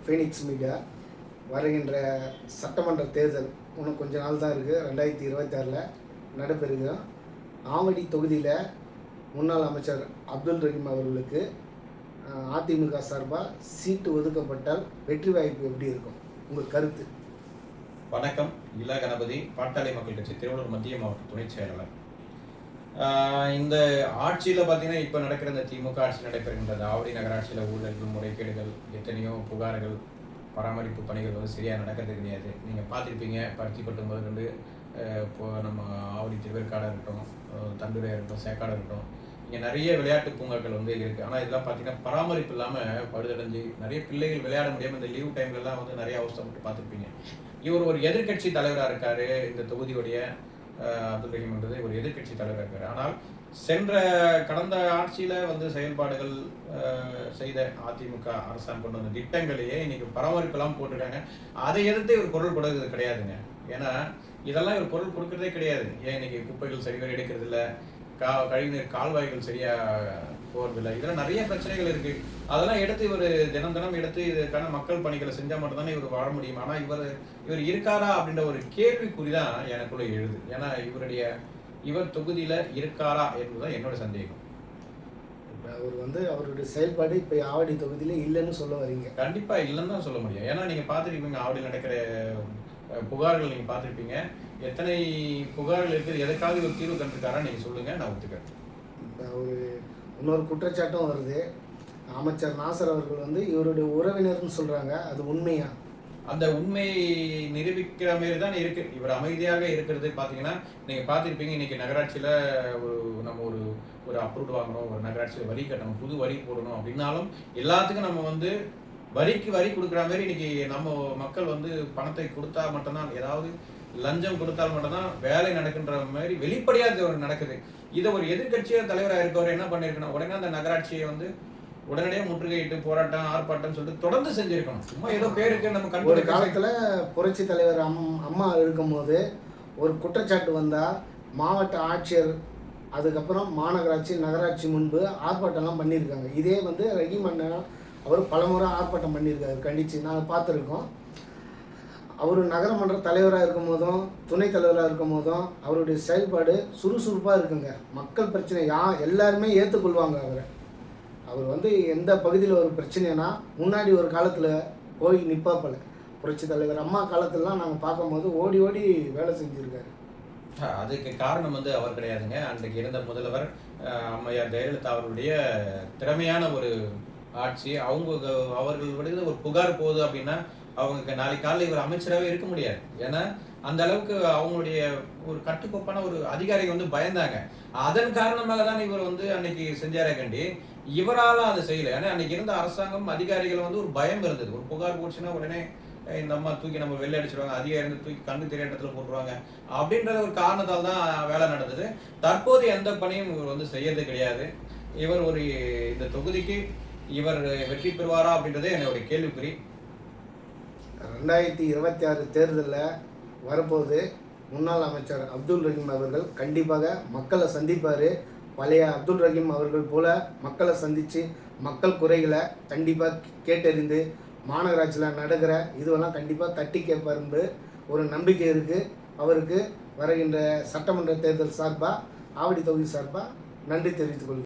Phoenix media. வருகின்ற சட்டமன்ற தேர்தல் இன்னும் கொஞ்ச நாள் தான் இருக்குது. 2026 நடைபெறுகிறோம். ஆவடி தொகுதியில் முன்னாள் அமைச்சர் அப்துல் ரஹீம் அவர்களுக்கு அதிமுக சார்பாக சீட்டு ஒதுக்கப்பட்டால் வெற்றி வாய்ப்பு எப்படி இருக்கும், உங்கள் கருத்து? வணக்கம். இலா கணபதி, பாட்டாளி மக்கள் கட்சி திருவள்ளூர் மத்திய மாவட்ட துணை செயலாளர். இந்த ஆட்சியில் பார்த்தீங்கன்னா இப்போ நடக்கிற இந்த திமுக ஆட்சி நடைபெறுகின்றது. ஆவடி நகராட்சியில் ஊழல்கள், முறைகேடுகள், எத்தனையோ புகார்கள், பராமரிப்பு பணிகள் வந்து சரியாக நடக்கிறது கிடையாது. நீங்கள் பார்த்துருப்பீங்க, பருத்தி கொட்டும் போது வந்து இப்போ நம்ம ஆவடி திருவேற்காடாக இருக்கட்டும், தண்டுரையாக இருக்கட்டும், சேக்காடாக இருக்கட்டும், இங்கே நிறைய விளையாட்டு பூங்காக்கள் வந்து இருக்குது. ஆனால் இதெல்லாம் பார்த்தீங்கன்னா பராமரிப்பு இல்லாமல் பழுதடைஞ்சு நிறைய பிள்ளைகள் விளையாட முடியாமல் இந்த லீவ் டைம்லலாம் வந்து நிறைய அவசரப்பட்டு பார்த்துருப்பீங்க. இவர் ஒரு எதிர்கட்சி தலைவராக இருக்கார். இந்த தொகுதியுடைய அப்துல் ரஹீம்ன்றது ஒரு எதிர்கட்சி தலைவராக இருக்கார். ஆனால் கடந்த ஆட்சியில் வந்து செயல்பாடுகள் செய்த அதிமுக அரசாங்கம் கொண்டு வந்த திட்டங்களையே இன்னைக்கு பராமரிப்பெல்லாம் போட்டுட்டாங்க. அதை எதிர்த்து இவர் குரல் கொடுக்கறது கிடையாதுங்க. ஏன்னா இதெல்லாம் இவர் குரல் கொடுக்கறதே கிடையாது. ஏன் இன்னைக்கு குப்பைகள் சரிவர எடுக்கிறது இல்லை, கழிவுநீர் கால்வாய்கள் சரியா போறதில்லை, இதெல்லாம் நிறைய பிரச்சனைகள் இருக்கு. அதெல்லாம் எடுத்து இவர் தினம் எடுத்து இதுக்கான மக்கள் பணிகளை செஞ்சால் மட்டும்தானே இவர் வாழ முடியும். ஆனால் இவர் இருக்காரா அப்படின்ற ஒரு கேள்விக்குறிதான் எனக்குள்ள எழுது. ஏன்னா இவர் தொகுதியில இருக்காரா என்பதுதான் என்னோட சந்தேகம். இப்போ அவர் வந்து அவருடைய செயல்பாடு இப்போ ஆவடி தொகுதியில இல்லைன்னு சொல்ல வரீங்க? கண்டிப்பா இல்லைன்னு தான் சொல்ல முடியும். ஏன்னா நீங்க பார்த்துருப்பீங்க, ஆவடியில் நடக்கிற புகார்கள் நீங்க பார்த்துருப்பீங்க. எத்தனை புகார்கள் இருக்குது, எதற்காக ஒரு தீர்வு கண்டிருக்காரா நீங்க சொல்லுங்க, நான் ஒத்துக்கிறேன். இப்போ ஒரு இன்னொரு குற்றச்சாட்டும் வருது. அமைச்சர் நாசர் அவர்கள் வந்து இவருடைய உறவினர்னு சொல்றாங்க, அது உண்மையா? அந்த உண்மை நிரூபிக்கிற மாதிரி தான் இருக்கு. இவர் அமைதியாக இருக்கிறது பார்த்தீங்கன்னா நீங்க பார்த்துருப்பீங்க. இன்னைக்கு நகராட்சியில நம்ம ஒரு அப்ரூவ் வாங்கணும், ஒரு நகராட்சியில் வரி கட்டணும், புது வரி போடணும் அப்படின்னாலும் எல்லாத்துக்கும் நம்ம வந்து வரிக்கு வரி கொடுக்குற மாதிரி இன்னைக்கு நம்ம மக்கள் வந்து பணத்தை கொடுத்தா மட்டும்தான், ஏதாவது லஞ்சம் கொடுத்தால் மட்டும்தான் வேலை நடக்குன்ற மாதிரி வெளிப்படையாக நடக்குது. இதை ஒரு எதிர்கட்சியாக தலைவராக இருக்கவர் என்ன பண்ணியிருக்கணும், உடனே அந்த நகராட்சியை வந்து உடனடியாக முற்றுகையிட்டு போராட்டம், ஆர்ப்பாட்டம் சொல்லிட்டு தொடர்ந்து செஞ்சிருக்கணும். சும்மா ஏதோ பேருக்கு நம்ம கண். ஒரு காலத்தில் புரட்சி தலைவர் அம்மா இருக்கும்போது ஒரு குற்றச்சாட்டு வந்தால் மாவட்ட ஆட்சியர், அதுக்கப்புறம் மாநகராட்சி, நகராட்சி முன்பு ஆர்ப்பாட்டம்லாம் பண்ணியிருக்காங்க. இதே வந்து ரஹீம் அண்ணன் அவர் பலமுறை ஆர்ப்பாட்டம் பண்ணியிருக்காரு, கண்டித்து நாங்கள் பார்த்துருக்கோம். அவர் நகரமன்ற தலைவராக இருக்கும் போதும் துணைத் தலைவராக இருக்கும் போதும் அவருடைய செயல்பாடு சுறுசுறுப்பாக இருக்குங்க. மக்கள் பிரச்சனை எல்லாருமே ஏற்றுக்கொள்வாங்க அவரை. அவர் வந்து எந்த பகுதியில் ஒரு பிரச்சனைனா முன்னாடி ஒரு காலத்தில் போய் நிற்பாப்பல. புரட்சி தலைவர் அம்மா காலத்திலலாம் நாங்கள் பார்க்கும்போது ஓடி ஓடி வேலை செஞ்சுருக்காரு. அதுக்கு காரணம் வந்து அவர் கிடையாதுங்க. அன்றைக்கு இருந்த முதல்வர் அம்மையார் ஜெயலலிதா அவர்களுடைய திறமையான ஒரு ஆட்சி. அவர்கள் விடுகிற ஒரு புகார் போகுது அப்படின்னா அவங்க நாளைக்கு காலையில் இவர் அமைச்சராகவே இருக்க முடியாது. ஏன்னா அந்த அளவுக்கு அவங்களுடைய ஒரு கட்டுக்கோப்பான ஒரு அதிகாரி வந்து பயந்தாங்க. அதன் காரணமாக தான் இவர் வந்து அன்னைக்கு செஞ்சாரே கண்டி இவரால் அதை செய்யலை. ஏன்னா அன்னைக்கு இருந்த அரசாங்கம் அதிகாரிகள் வந்து ஒரு பயம் இருந்தது. ஒரு புகார் போச்சுன்னா உடனே இந்த அம்மா தூக்கி நம்ம வெளில அடிச்சிருவாங்க, அதிகாரி தூக்கி கண்ணு தெரிய இடத்துல போட்டுருவாங்க அப்படின்ற ஒரு காரணத்தால் தான் வேலை நடந்தது. தற்போது எந்த பணியும் இவர் வந்து செய்யறது கிடையாது. இவர் இந்த தொகுதிக்கு இவர் வெற்றி பெறுவாரா அப்படின்றதே என்னுடைய கேள்விக்குறி. 2026 தேர்தலில் வரப்போது முன்னாள் அமைச்சர் அப்துல் ரஹீம் அவர்கள் கண்டிப்பாக மக்களை சந்திப்பார். பழைய அப்துல் ரஹீம் அவர்கள் போல மக்களை சந்தித்து மக்கள் குறைகளை கண்டிப்பாக கேட்டறிந்து மாநகராட்சியில் நடக்கிற இதுவெல்லாம் கண்டிப்பாக தட்டி கேட்பார் ஒரு நம்பிக்கை இருக்குது அவருக்கு. வருகின்ற சட்டமன்ற தேர்தல் சார்பாக, ஆவடி தொகுதி சார்பாக நன்றி தெரிவித்துக் கொள்கிறேன்.